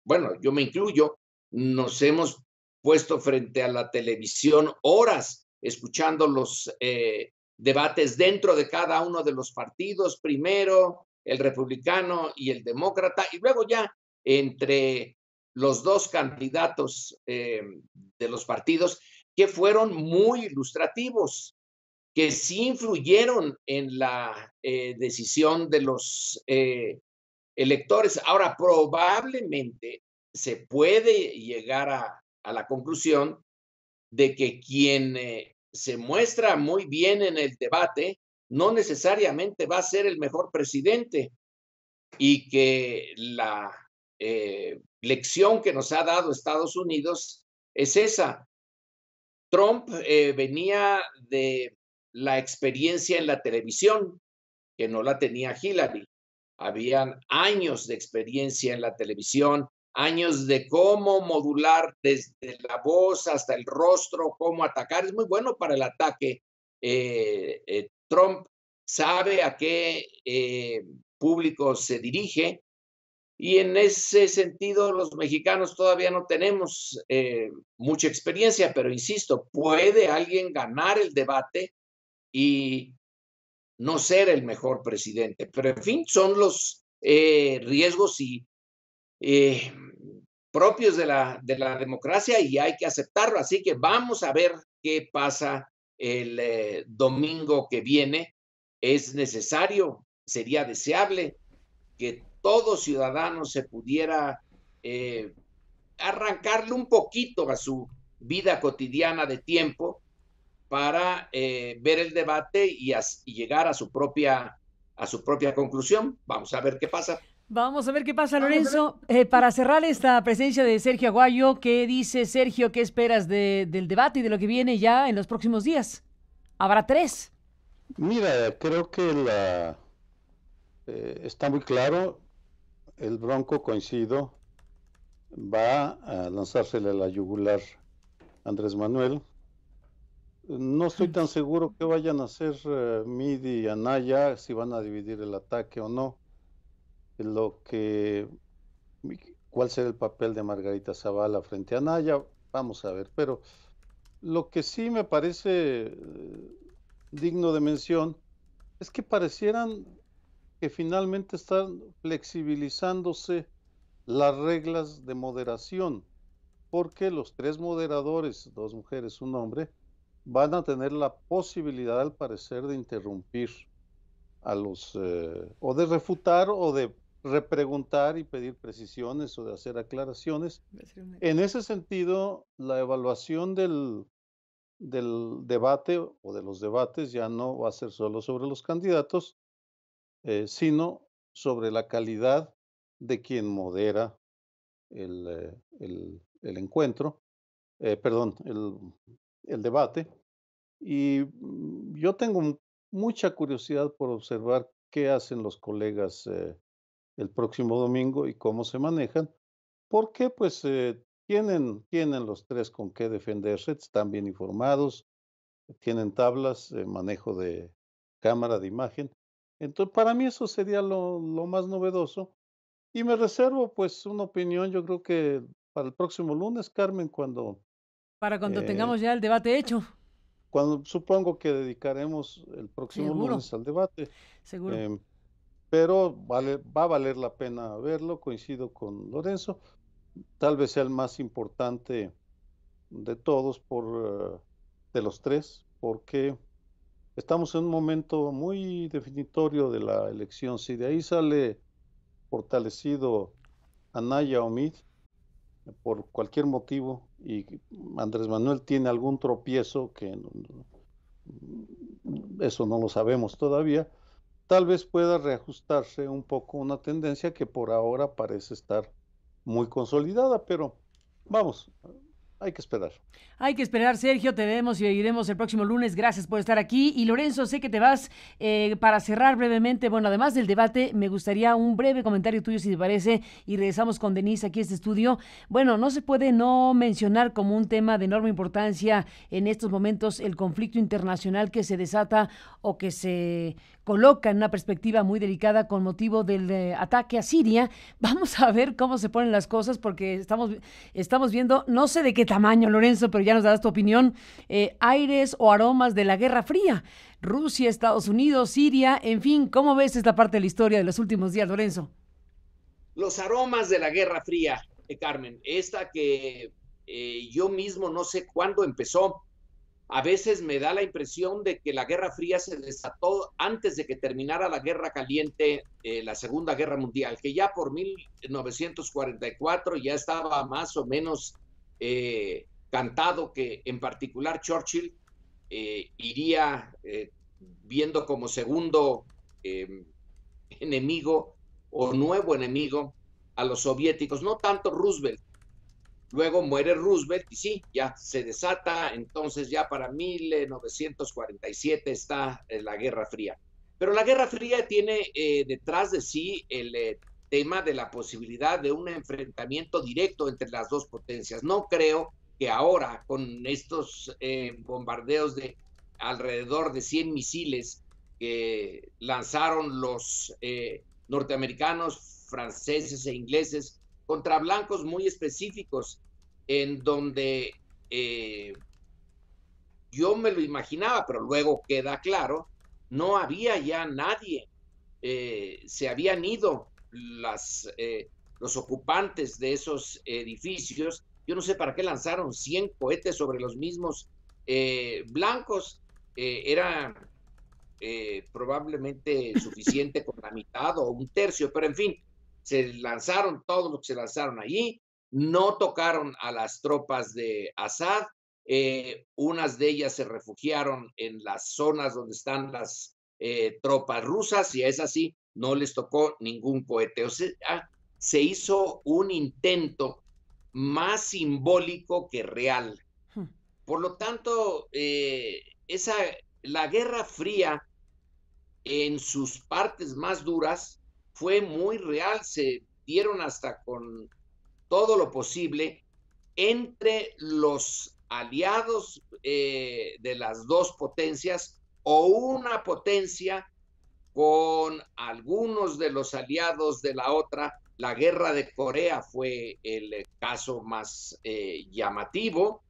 bueno, yo me incluyo, nos hemos puesto frente a la televisión horas escuchando los debates dentro de cada uno de los partidos, primero el republicano y el demócrata, y luego ya entre los dos candidatos de los partidos, que fueron muy ilustrativos, que sí influyeron en la decisión de los electores. Ahora, probablemente se puede llegar a la conclusión de que quien se muestra muy bien en el debate no necesariamente va a ser el mejor presidente, y que la lección que nos ha dado Estados Unidos es esa. Trump venía de la experiencia en la televisión, que no la tenía Hillary. Habían años de experiencia en la televisión, años de cómo modular desde la voz hasta el rostro, cómo atacar. Es muy bueno para el ataque. Trump sabe a qué público se dirige, y en ese sentido los mexicanos todavía no tenemos mucha experiencia, pero insisto, puede alguien ganar el debate y no ser el mejor presidente. Pero en fin, son los riesgos y propios de la democracia, y hay que aceptarlo. Así que vamos a ver qué pasa el domingo que viene. Es necesario, sería deseable que todo ciudadano se pudiera arrancarle un poquito a su vida cotidiana de tiempo para ver el debate y llegar a su propia conclusión. Vamos a ver qué pasa. Vamos a ver qué pasa, Lorenzo. Para cerrar esta presencia de Sergio Aguayo, ¿qué dice Sergio? ¿Qué esperas del debate y de lo que viene ya en los próximos días? ¿Habrá 3? Mira, creo que está muy claro. El Bronco, coincido, va a lanzársele a la yugular Andrés Manuel. No estoy tan seguro que vayan a hacer Midi y Anaya, si van a dividir el ataque o no. ¿Cuál será el papel de Margarita Zavala frente a Anaya? vamos a ver, pero lo que sí me parece digno de mención es que parecieran que finalmente están flexibilizándose las reglas de moderación, porque los 3 moderadores, 2 mujeres, 1 hombre, van a tener la posibilidad, al parecer, de interrumpir a los, o de refutar, o de repreguntar y pedir precisiones, o de hacer aclaraciones. En ese sentido, la evaluación del debate, o de los debates, ya no va a ser solo sobre los candidatos, sino sobre la calidad de quien modera el encuentro, perdón, el debate. Y yo tengo mucha curiosidad por observar qué hacen los colegas el próximo domingo y cómo se manejan, porque pues tienen los 3 con qué defenderse, están bien informados, tienen tablas, manejo de cámara, de imagen. Entonces, para mí eso sería lo más novedoso. Y me reservo, pues, una opinión, yo creo que para el próximo lunes, Carmen, Para cuando eh, tengamos ya el debate hecho. cuando supongo que dedicaremos el próximo Seguro, lunes al debate. seguro. em, pero va a valer la pena verlo, coincido con Lorenzo. Tal vez sea el más importante de todos de los 3, porque estamos en un momento muy definitorio de la elección. Si de ahí sale fortalecido Anaya Omid, por cualquier motivo, y Andrés Manuel tiene algún tropiezo, que eso no lo sabemos todavía, tal vez pueda reajustarse un poco una tendencia que por ahora parece estar muy consolidada, pero vamos, hay que esperar. Hay que esperar, Sergio, te vemos y oiremos el próximo lunes. Gracias por estar aquí. Y Lorenzo, sé que te vas para cerrar brevemente. Bueno, además del debate, me gustaría un breve comentario tuyo, si te parece, y regresamos con Denise aquí a este estudio. Bueno, no se puede no mencionar como un tema de enorme importancia en estos momentos el conflicto internacional que se desata o que se coloca en una perspectiva muy delicada con motivo del ataque a Siria. Vamos a ver cómo se ponen las cosas, porque estamos viendo, no sé de qué tamaño, Lorenzo, pero ya nos darás tu opinión, aires o aromas de la Guerra Fría. Rusia, Estados Unidos, Siria, en fin, ¿cómo ves esta parte de la historia de los últimos días, Lorenzo? Los aromas de la Guerra Fría, Carmen, esta que yo mismo no sé cuándo empezó. A veces me da la impresión de que la Guerra Fría se desató antes de que terminara la Guerra Caliente, la Segunda Guerra Mundial, que ya por 1944 ya estaba más o menos cantado que en particular Churchill iría viendo como segundo enemigo o nuevo enemigo a los soviéticos, no tanto Roosevelt. Luego muere Roosevelt y sí, ya se desata, entonces ya para 1947 está la Guerra Fría. Pero la Guerra Fría tiene detrás de sí el tema de la posibilidad de un enfrentamiento directo entre las dos potencias. No creo que ahora, con estos bombardeos de alrededor de 100 misiles que lanzaron los norteamericanos, franceses e ingleses, contra blancos muy específicos, en donde yo me lo imaginaba, pero luego queda claro, no había ya nadie, se habían ido los ocupantes de esos edificios. Yo no sé para qué lanzaron 100 cohetes sobre los mismos blancos, era probablemente suficiente con la mitad o un tercio, pero en fin, se lanzaron todo lo que se lanzaron allí, no tocaron a las tropas de Assad, unas de ellas se refugiaron en las zonas donde están las tropas rusas y a esas sí no les tocó ningún cohete. O sea, se hizo un intento más simbólico que real. Por lo tanto, la Guerra Fría en sus partes más duras fue muy real, se dieron hasta con todo lo posible entre los aliados de las dos potencias o una potencia con algunos de los aliados de la otra La guerra de Corea fue el caso más llamativo,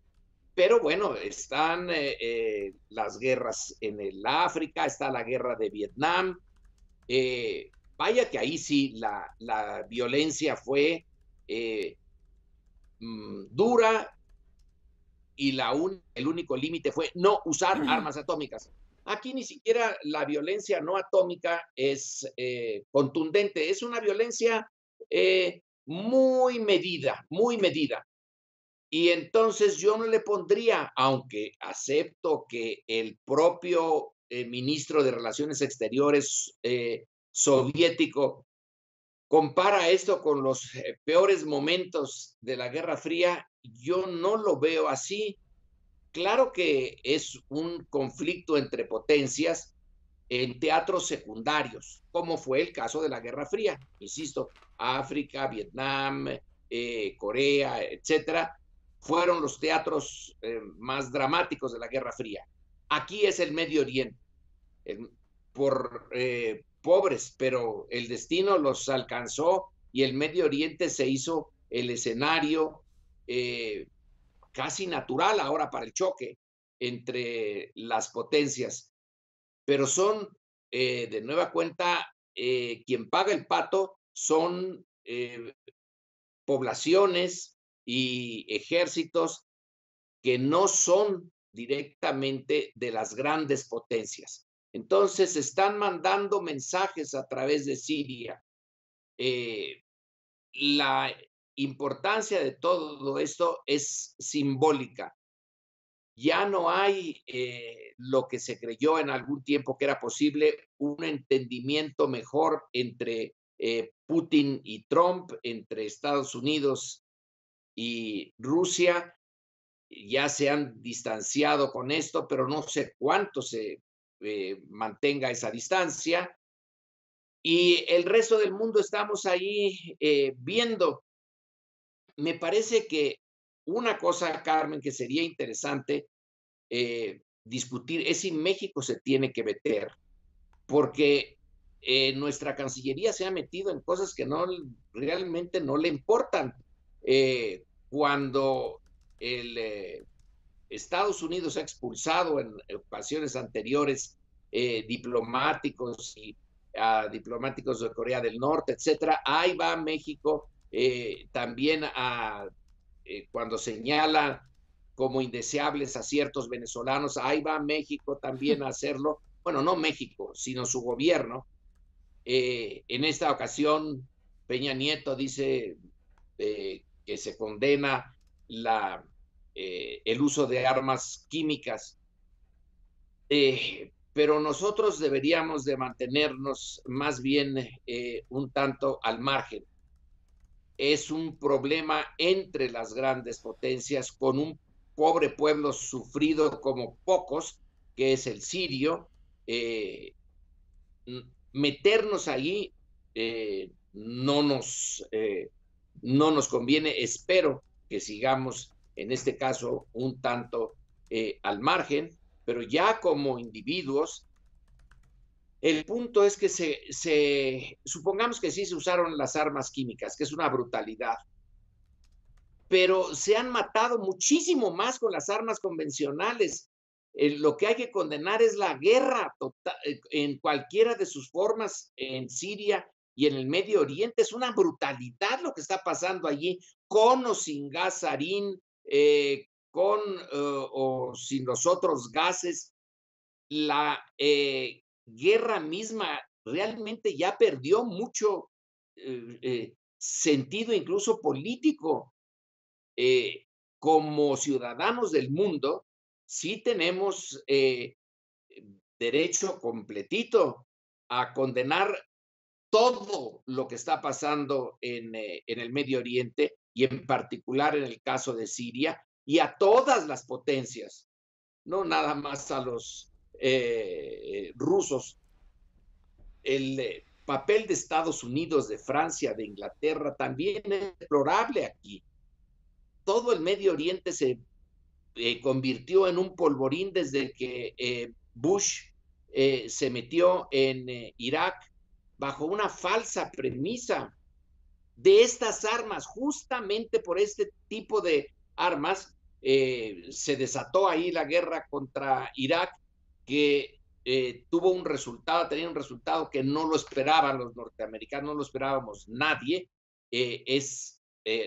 pero bueno, están las guerras en el África, está la guerra de Vietnam. Vaya que ahí sí la violencia fue dura, y el único límite fue no usar armas atómicas. Aquí ni siquiera la violencia no atómica es contundente, es una violencia muy medida, muy medida. Y entonces yo no le pondría, aunque acepto que el propio ministro de Relaciones Exteriores soviético compara esto con los peores momentos de la Guerra Fría, yo no lo veo así. Claro que es un conflicto entre potencias en teatros secundarios, como fue el caso de la Guerra Fría. Insisto, África, Vietnam, Corea, etcétera, fueron los teatros más dramáticos de la Guerra Fría. Aquí es el Medio Oriente, por pobres, pero el destino los alcanzó y el Medio Oriente se hizo el escenario casi natural ahora para el choque entre las potencias. Pero son, de nueva cuenta, quien paga el pato son poblaciones y ejércitos que no son directamente de las grandes potencias. Entonces están mandando mensajes a través de Siria. La importancia de todo esto es simbólica. Ya no hay lo que se creyó en algún tiempo que era posible, un entendimiento mejor entre Putin y Trump, entre Estados Unidos y Rusia. Ya se han distanciado con esto, pero no sé cuánto se mantenga esa distancia. Y el resto del mundo estamos ahí viendo. Me parece que una cosa, Carmen, que sería interesante discutir es si México se tiene que meter, porque nuestra Cancillería se ha metido en cosas que realmente no le importan. Cuando Estados Unidos ha expulsado en ocasiones anteriores diplomáticos y diplomáticos de Corea del Norte, etcétera, ahí va México también cuando señala como indeseables a ciertos venezolanos, ahí va México también a hacerlo. Bueno, no México, sino su gobierno. En esta ocasión, Peña Nieto dice que se condena el uso de armas químicas, pero nosotros deberíamos de mantenernos más bien un tanto al margen. Es un problema entre las grandes potencias con un pobre pueblo sufrido como pocos, que es el sirio. Meternos allí no nos conviene. Espero que sigamos en este caso un tanto al margen, pero ya como individuos, el punto es que supongamos que sí se usaron las armas químicas, que es una brutalidad, pero se han matado muchísimo más con las armas convencionales. Lo que hay que condenar es la guerra total, en cualquiera de sus formas, en Siria y en el Medio Oriente. Es una brutalidad lo que está pasando allí, con o sin gas sarín, con o sin los otros gases. La guerra misma realmente ya perdió mucho sentido, incluso político. Como ciudadanos del mundo, sí tenemos derecho completito a condenar todo lo que está pasando en el Medio Oriente y en particular en el caso de Siria, y a todas las potencias, no nada más a los rusos. El papel de Estados Unidos, de Francia, de Inglaterra también es deplorable aquí. Todo el Medio Oriente se convirtió en un polvorín desde que Bush se metió en Irak bajo una falsa premisa. de estas armas, justamente por este tipo de armas, se desató ahí la guerra contra Irak, que tuvo un resultado, tenía un resultado que no lo esperaban los norteamericanos, no lo esperábamos nadie. Es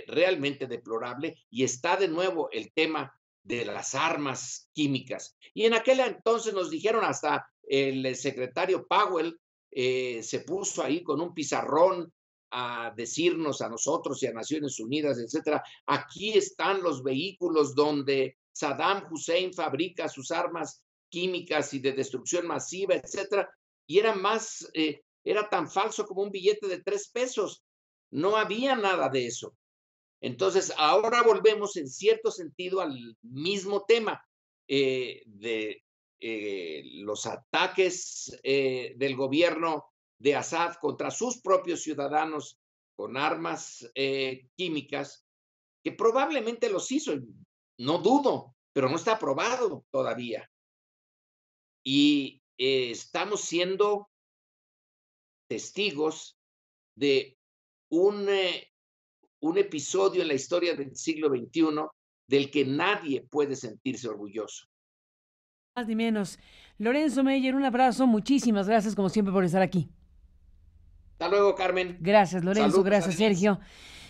realmente deplorable, y está de nuevo el tema de las armas químicas. Y en aquel entonces nos dijeron, hasta el secretario Powell se puso ahí con un pizarrón a decirnos a nosotros y a Naciones Unidas, etcétera, aquí están los vehículos donde Saddam Hussein fabrica sus armas químicas y de destrucción masiva, etcétera, y era tan falso como un billete de 3 pesos. No había nada de eso. Entonces, ahora volvemos en cierto sentido al mismo tema de los ataques del gobierno de Assad contra sus propios ciudadanos con armas químicas, que probablemente los hizo, no dudo, pero no está aprobado todavía. Y estamos siendo testigos de un episodio en la historia del siglo XXI del que nadie puede sentirse orgulloso. Más ni menos. Lorenzo Meyer, un abrazo, muchísimas gracias como siempre por estar aquí. Hasta luego, Carmen. Gracias, Lorenzo. Saludos, gracias, Sergio.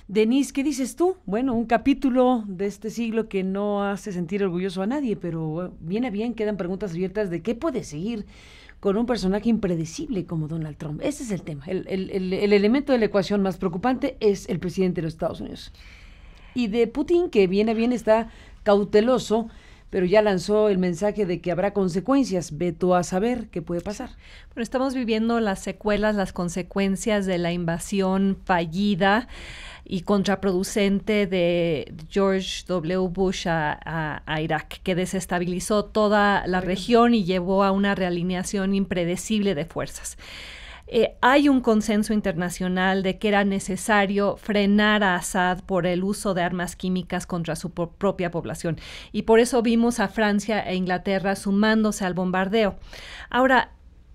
Denise, ¿qué dices tú? Bueno, un capítulo de este siglo que no hace sentir orgulloso a nadie, pero viene bien, quedan preguntas abiertas de qué puede seguir con un personaje impredecible como Donald Trump. Ese es el tema. El elemento de la ecuación más preocupante es el presidente de los Estados Unidos. Y de Putin, que viene bien, está cauteloso, pero ya lanzó el mensaje de que habrá consecuencias. Ve tú a saber qué puede pasar. Pero estamos viviendo las secuelas, las consecuencias de la invasión fallida y contraproducente de George W. Bush a Irak, que desestabilizó toda la región y llevó a una realineación impredecible de fuerzas. Hay un consenso internacional de que era necesario frenar a Assad por el uso de armas químicas contra su propia población, y por eso vimos a Francia e Inglaterra sumándose al bombardeo. Ahora,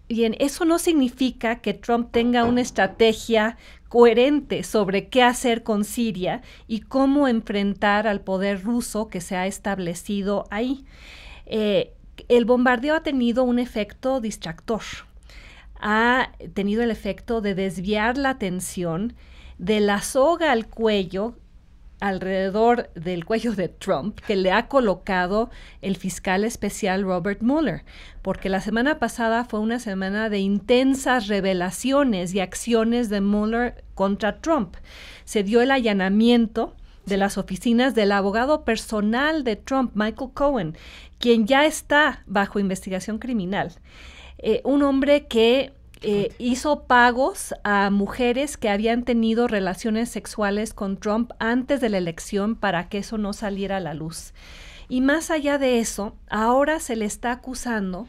bien, eso no significa que Trump tenga una estrategia coherente sobre qué hacer con Siria y cómo enfrentar al poder ruso que se ha establecido ahí. El bombardeo ha tenido un efecto distractor. Ha tenido el efecto de desviar la atención de la soga al cuello, alrededor del cuello de Trump, que le ha colocado el fiscal especial Robert Mueller, porque la semana pasada fue una semana de intensas revelaciones y acciones de Mueller contra Trump. Se dio el allanamiento de las oficinas del abogado personal de Trump, Michael Cohen, quien ya está bajo investigación criminal. Un hombre que hizo pagos a mujeres que habían tenido relaciones sexuales con Trump antes de la elección para que eso no saliera a la luz. Y más allá de eso, ahora se le está acusando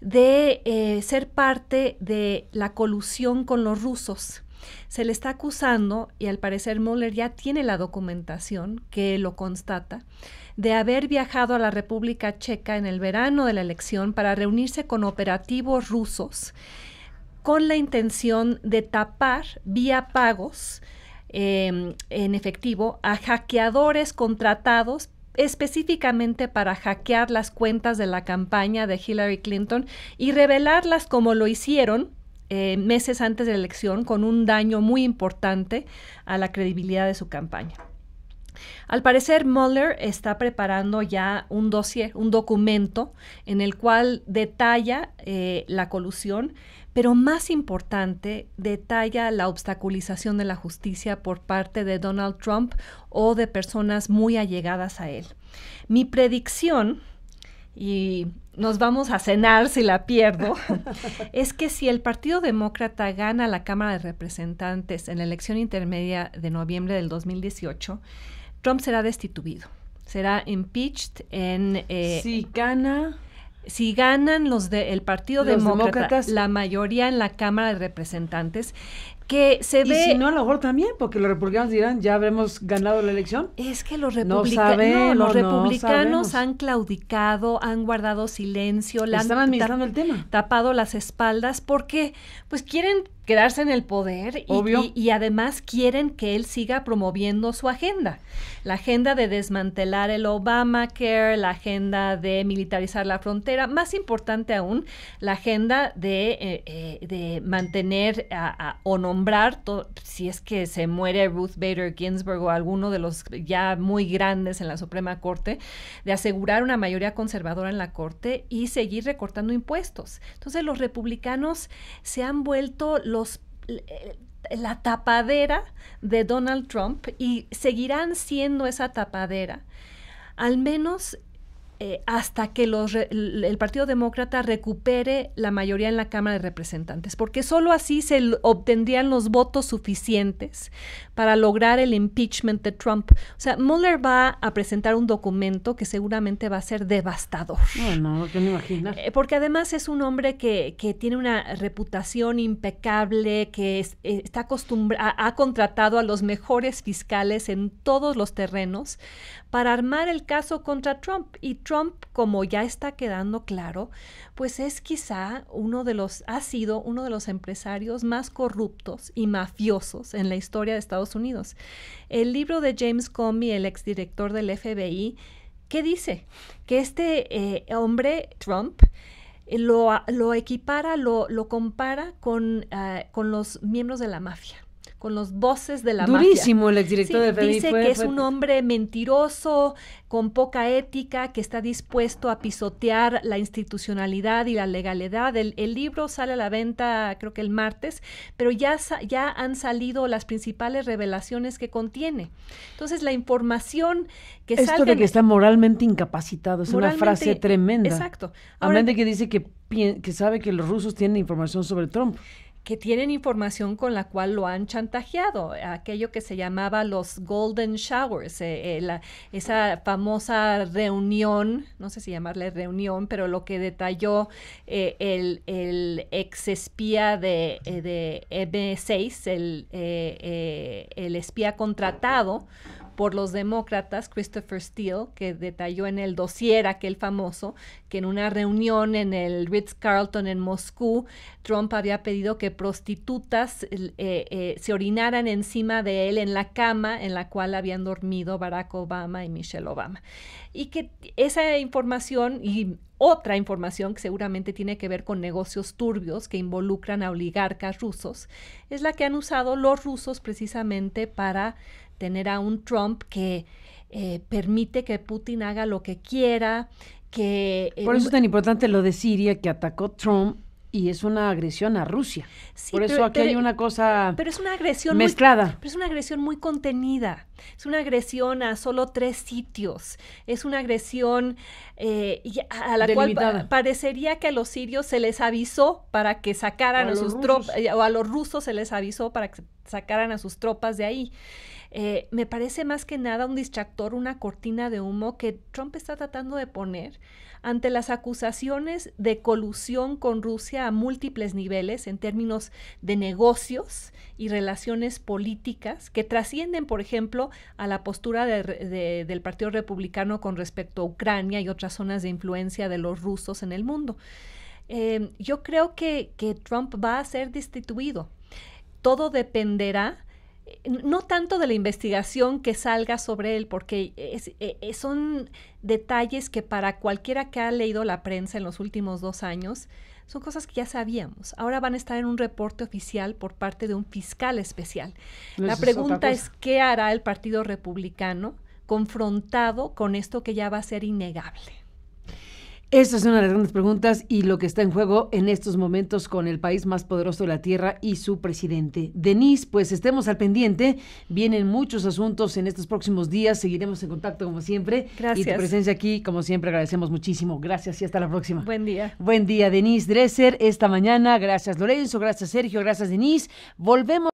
de ser parte de la colusión con los rusos. Se le está acusando, y al parecer Mueller ya tiene la documentación que lo constata, de haber viajado a la República Checa en el verano de la elección para reunirse con operativos rusos con la intención de tapar vía pagos en efectivo a hackeadores contratados específicamente para hackear las cuentas de la campaña de Hillary Clinton y revelarlas como lo hicieron meses antes de la elección, con un daño muy importante a la credibilidad de su campaña. Al parecer, Mueller está preparando ya un dossier, un documento en el cual detalla la colusión, pero más importante, detalla la obstaculización de la justicia por parte de Donald Trump o de personas muy allegadas a él. Mi predicción, y nos vamos a cenar si la pierdo, es que si el Partido Demócrata gana la Cámara de Representantes en la elección intermedia de noviembre del 2018, Trump será destituido, será impeached en... Si ganan el Partido Demócrata la mayoría en la Cámara de Representantes, que se ve... Y si no, a lo mejor también, porque los republicanos dirán, ya habremos ganado la elección. Es que los republicanos han claudicado, han guardado silencio, le están administrando el tema, tapado las espaldas, porque pues quieren quedarse en el poder y además quieren que él siga promoviendo su agenda. La agenda de desmantelar el Obamacare, la agenda de militarizar la frontera, más importante aún, la agenda de mantener o nombrar, si es que se muere Ruth Bader Ginsburg o alguno de los ya muy grandes en la Suprema Corte, de asegurar una mayoría conservadora en la Corte y seguir recortando impuestos. Entonces los republicanos se han vuelto la tapadera de Donald Trump y seguirán siendo esa tapadera, al menos hasta que el Partido Demócrata recupere la mayoría en la Cámara de Representantes, porque solo así se obtendrían los votos suficientes para lograr el impeachment de Trump. O sea, Mueller va a presentar un documento que seguramente va a ser devastador. No quiero imaginar. Porque además es un hombre que tiene una reputación impecable, que está ha contratado a los mejores fiscales en todos los terrenos para armar el caso contra Trump. Y Trump, como ya está quedando claro, pues es quizá ha sido uno de los empresarios más corruptos y mafiosos en la historia de Estados Unidos. El libro de James Comey, el exdirector del FBI, ¿qué dice? Que este hombre, Trump, lo equipara, lo compara con los miembros de la mafia, con los bosses de la mafia. Durísimo el exdirector del FBI. Dice que es un hombre mentiroso, con poca ética, que está dispuesto a pisotear la institucionalidad y la legalidad. El libro sale a la venta creo que el martes, pero ya han salido las principales revelaciones que contiene. Entonces la información que salga... Esto de que está moralmente incapacitado, es una frase tremenda. Exacto. Ahora de que dice que sabe que los rusos tienen información sobre Trump. Que tienen información con la cual lo han chantajeado, aquello que se llamaba los Golden Showers, esa famosa reunión, no sé si llamarle reunión, pero lo que detalló el ex espía de M6, el espía contratado por los demócratas, Christopher Steele, que detalló en el dossier aquel famoso, que en una reunión en el Ritz-Carlton en Moscú, Trump había pedido que prostitutas se orinaran encima de él en la cama en la cual habían dormido Barack Obama y Michelle Obama. Y que esa información y otra información que seguramente tiene que ver con negocios turbios que involucran a oligarcas rusos, es la que han usado los rusos precisamente para tener a un Trump que permite que Putin haga lo que quiera, por eso es tan importante lo de Siria, que atacó Trump, y es una agresión a Rusia. Sí, por eso aquí hay una cosa pero es una agresión mezclada. Pero es una agresión muy contenida. Es una agresión a solo 3 sitios. Es una agresión a la cual parecería que a los sirios se les avisó para que sacaran a sus tropas, o a los rusos se les avisó para que sacaran a sus tropas de ahí. Me parece más que nada un distractor, una cortina de humo que Trump está tratando de poner ante las acusaciones de colusión con Rusia a múltiples niveles en términos de negocios y relaciones políticas que trascienden, por ejemplo, a la postura del Partido Republicano con respecto a Ucrania y otras zonas de influencia de los rusos en el mundo. Yo creo que Trump va a ser destituido. Todo dependerá no tanto de la investigación que salga sobre él, porque son detalles que para cualquiera que ha leído la prensa en los últimos 2 años, son cosas que ya sabíamos. Ahora van a estar en un reporte oficial por parte de un fiscal especial. La pregunta es, ¿qué hará el Partido Republicano confrontado con esto que ya va a ser innegable? Esta es una de las grandes preguntas y lo que está en juego en estos momentos con el país más poderoso de la Tierra y su presidente. Denise, pues estemos al pendiente. Vienen muchos asuntos en estos próximos días. Seguiremos en contacto como siempre. Gracias. Y tu presencia aquí, como siempre, agradecemos muchísimo. Gracias y hasta la próxima. Buen día. Buen día, Denise Dresser, esta mañana. Gracias, Lorenzo. Gracias, Sergio. Gracias, Denise. Volvemos.